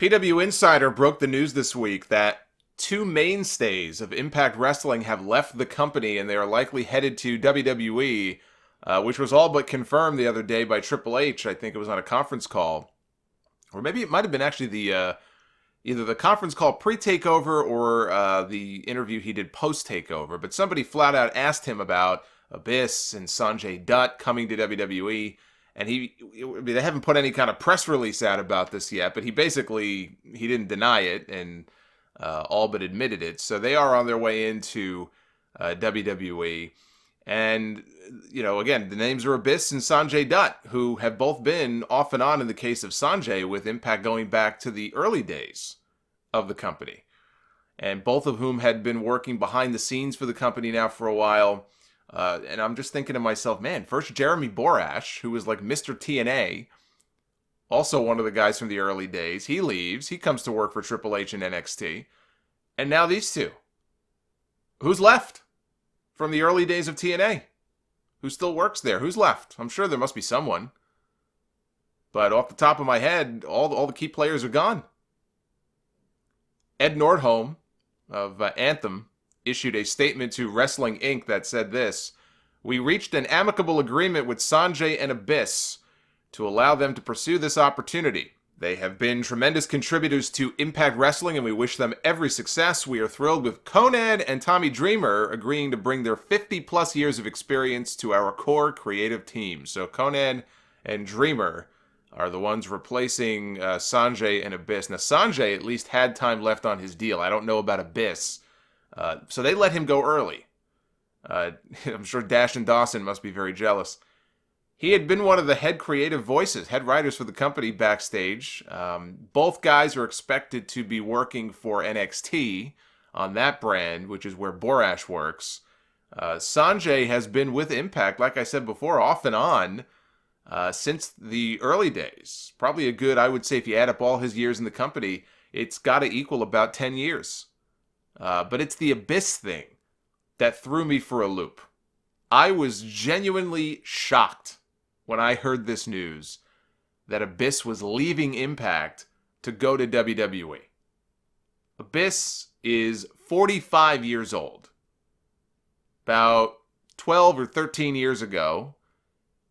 PW Insider broke the news this week that two mainstays of Impact Wrestling have left the company and they are likely headed to WWE, which was all but confirmed the other day by Triple H. I think it was on a conference call. Or maybe it might have been actually the either the conference call pre-takeover or the interview he did post-takeover. But somebody flat out asked him about Abyss and Sonjay Dutt coming to WWE. And they haven't put any kind of press release out about this yet, but he didn't deny it and all but admitted it. So they are on their way into WWE. And, again, the names are Abyss and Sonjay Dutt, who have both been off and on in the case of Sonjay with Impact going back to the early days of the company. And both of whom had been working behind the scenes for the company now for a while. And I'm just thinking to myself, man, first Jeremy Borash, who was like Mr. TNA, also one of the guys from the early days. He leaves. He comes to work for Triple H and NXT. And now these two. Who's left from the early days of TNA? Who still works there? Who's left? I'm sure there must be someone. But off the top of my head, all the key players are gone. Ed Nordholm of Anthem issued a statement to Wrestling Inc. that said this: "We reached an amicable agreement with Sonjay and Abyss to allow them to pursue this opportunity. They have been tremendous contributors to Impact Wrestling and we wish them every success. We are thrilled with Konnan and Tommy Dreamer agreeing to bring their 50 plus years of experience to our core creative team." So Konnan and Dreamer are the ones replacing Sonjay and Abyss. Now Sonjay at least had time left on his deal. I don't know about Abyss. So they let him go early. I'm sure Dash and Dawson must be very jealous. He had been one of the head creative voices, head writers for the company backstage. Both guys are expected to be working for NXT on that brand, which is where Borash works. Sonjay has been with Impact, like I said before, off and on since the early days. Probably a good, I would say, if you add up all his years in the company, it's got to equal about 10 years. But it's the Abyss thing that threw me for a loop. I was genuinely shocked when I heard this news that Abyss was leaving Impact to go to WWE. Abyss is 45 years old. About 12 or 13 years ago,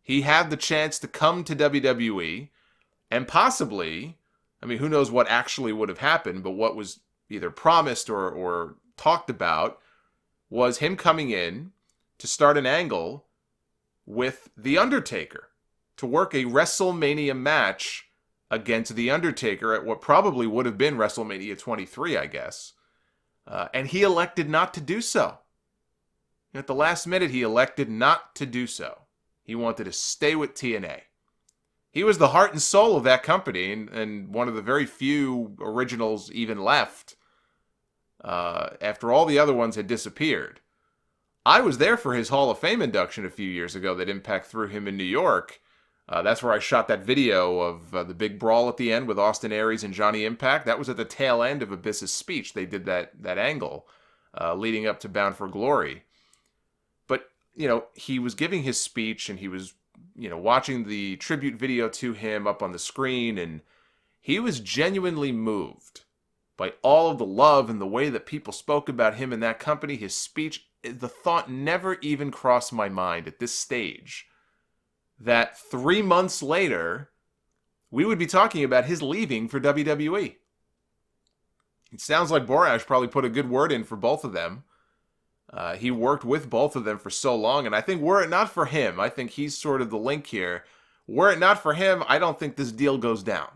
he had the chance to come to WWE and possibly, who knows what actually would have happened, but what was either promised or talked about was him coming in to start an angle with The Undertaker to work a WrestleMania match against The Undertaker at what probably would have been WrestleMania 23, I guess. And he elected not to do so. At the last minute, he elected not to do so. He wanted to stay with TNA. He was the heart and soul of that company and one of the very few originals even left after all the other ones had disappeared. I was there for his Hall of Fame induction a few years ago that Impact threw him in New York. That's where I shot that video of the big brawl at the end with Austin Aries and Johnny Impact. That was at the tail end of Abyss's speech. They did that angle leading up to Bound for Glory. But, he was giving his speech and he was, watching the tribute video to him up on the screen, and he was genuinely moved by all of the love and the way that people spoke about him in that company. His speech, the thought never even crossed my mind at this stage that 3 months later, we would be talking about his leaving for WWE. It sounds like Borash probably put a good word in for both of them. He worked with both of them for so long, and I think were it not for him, I think he's sort of the link here. Were it not for him, I don't think this deal goes down.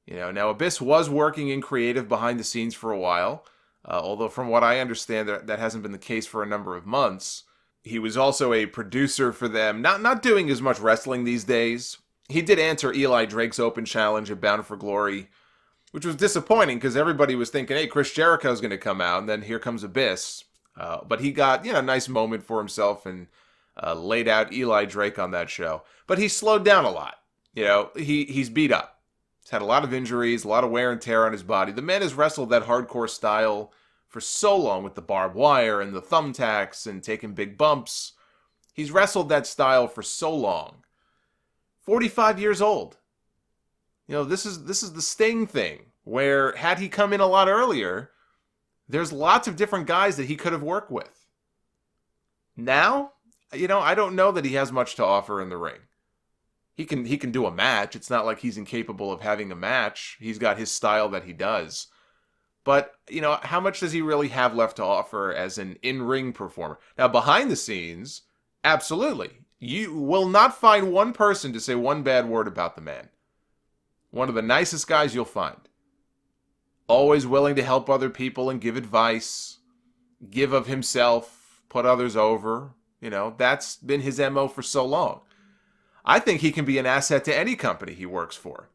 Now Abyss was working in creative behind the scenes for a while, although from what I understand, that hasn't been the case for a number of months. He was also a producer for them, not doing as much wrestling these days. He did answer Eli Drake's open challenge at Bound for Glory, which was disappointing because everybody was thinking, hey, Chris Jericho's going to come out, and then here comes Abyss. But he got, a nice moment for himself and laid out Eli Drake on that show. But he slowed down a lot. He's beat up. He's had a lot of injuries, a lot of wear and tear on his body. The man has wrestled that hardcore style for so long with the barbed wire and the thumbtacks and taking big bumps. He's wrestled that style for so long. 45 years old. This is the Sting thing, where had he come in a lot earlier, there's lots of different guys that he could have worked with. Now, I don't know that he has much to offer in the ring. He can do a match. It's not like he's incapable of having a match. He's got his style that he does. But, how much does he really have left to offer as an in-ring performer? Now, behind the scenes, absolutely. You will not find one person to say one bad word about the man. One of the nicest guys you'll find. Always willing to help other people and give advice. Give of himself. Put others over. That's been his MO for so long. I think he can be an asset to any company he works for.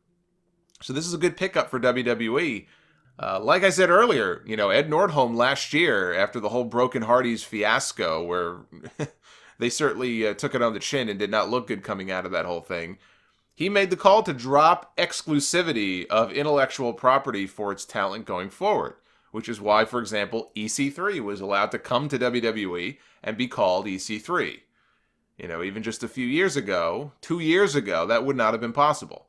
So this is a good pickup for WWE. Like I said earlier, Ed Nordholm last year, after the whole Broken Hardys fiasco, where they certainly took it on the chin and did not look good coming out of that whole thing, he made the call to drop exclusivity of intellectual property for its talent going forward, which is why, for example, EC3 was allowed to come to WWE and be called EC3. Even just a few years ago, 2 years ago, that would not have been possible.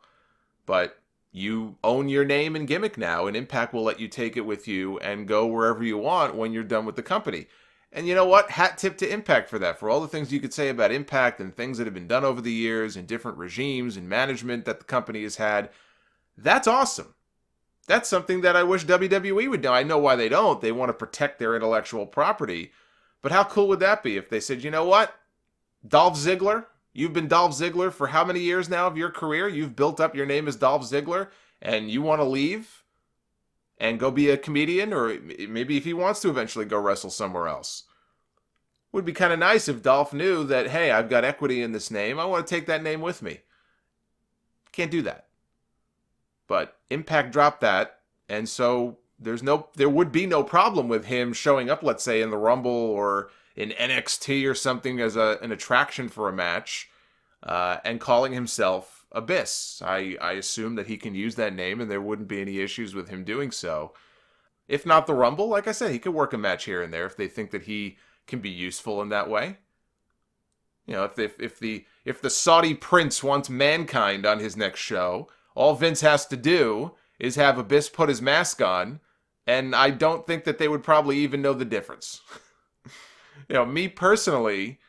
But you own your name and gimmick now, and Impact will let you take it with you and go wherever you want when you're done with the company. And you know what? Hat tip to Impact for that. For all the things you could say about Impact and things that have been done over the years and different regimes and management that the company has had, that's awesome. That's something that I wish WWE would do. I know why they don't. They want to protect their intellectual property. But how cool would that be if they said, you know what? Dolph Ziggler, you've been Dolph Ziggler for how many years now of your career? You've built up your name as Dolph Ziggler, and you want to leave and go be a comedian, or maybe if he wants to eventually go wrestle somewhere else. Would be kind of nice if Dolph knew that, hey, I've got equity in this name. I want to take that name with me. Can't do that. But Impact dropped that, and so there would be no problem with him showing up, let's say, in the Rumble or in NXT or something as an attraction for a match, and calling himself Abyss. I assume that he can use that name and there wouldn't be any issues with him doing so. If not the Rumble, like I said, he could work a match here and there if they think that he can be useful in that way. If the Saudi prince wants Mankind on his next show, all Vince has to do is have Abyss put his mask on, and I don't think that they would probably even know the difference. Me personally,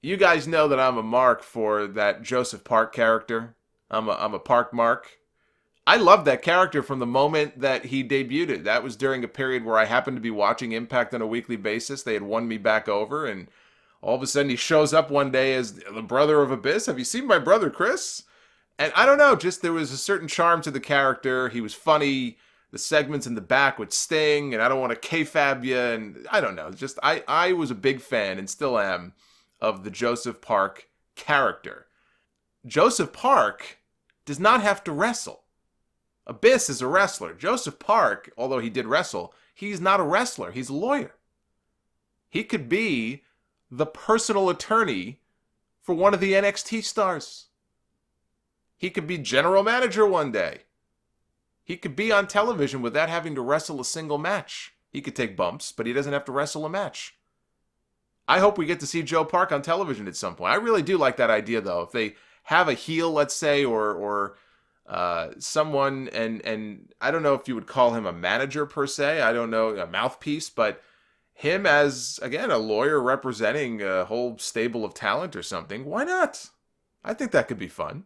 you guys know that I'm a mark for that Joseph Park character. I'm a Park mark. I loved that character from the moment that he debuted. That was during a period where I happened to be watching Impact on a weekly basis. They had won me back over, and all of a sudden he shows up one day as the brother of Abyss. Have you seen my brother, Chris? And I don't know, just there was a certain charm to the character. He was funny. The segments in the back would sting, and I don't want to kayfabe you, and I don't know. Just I was a big fan, and still am, of the Joseph Park character. Joseph Park does not have to wrestle. Abyss is a wrestler. Joseph Park, although he did wrestle, he's not a wrestler. He's a lawyer. He could be the personal attorney for one of the NXT stars. He could be general manager one day. He could be on television without having to wrestle a single match. He could take bumps, but he doesn't have to wrestle a match. I hope we get to see Joe Park on television at some point. I really do like that idea, though. If they have a heel, let's say, or someone, and I don't know if you would call him a manager per se. I don't know, a mouthpiece, but him as, again, a lawyer representing a whole stable of talent or something. Why not? I think that could be fun.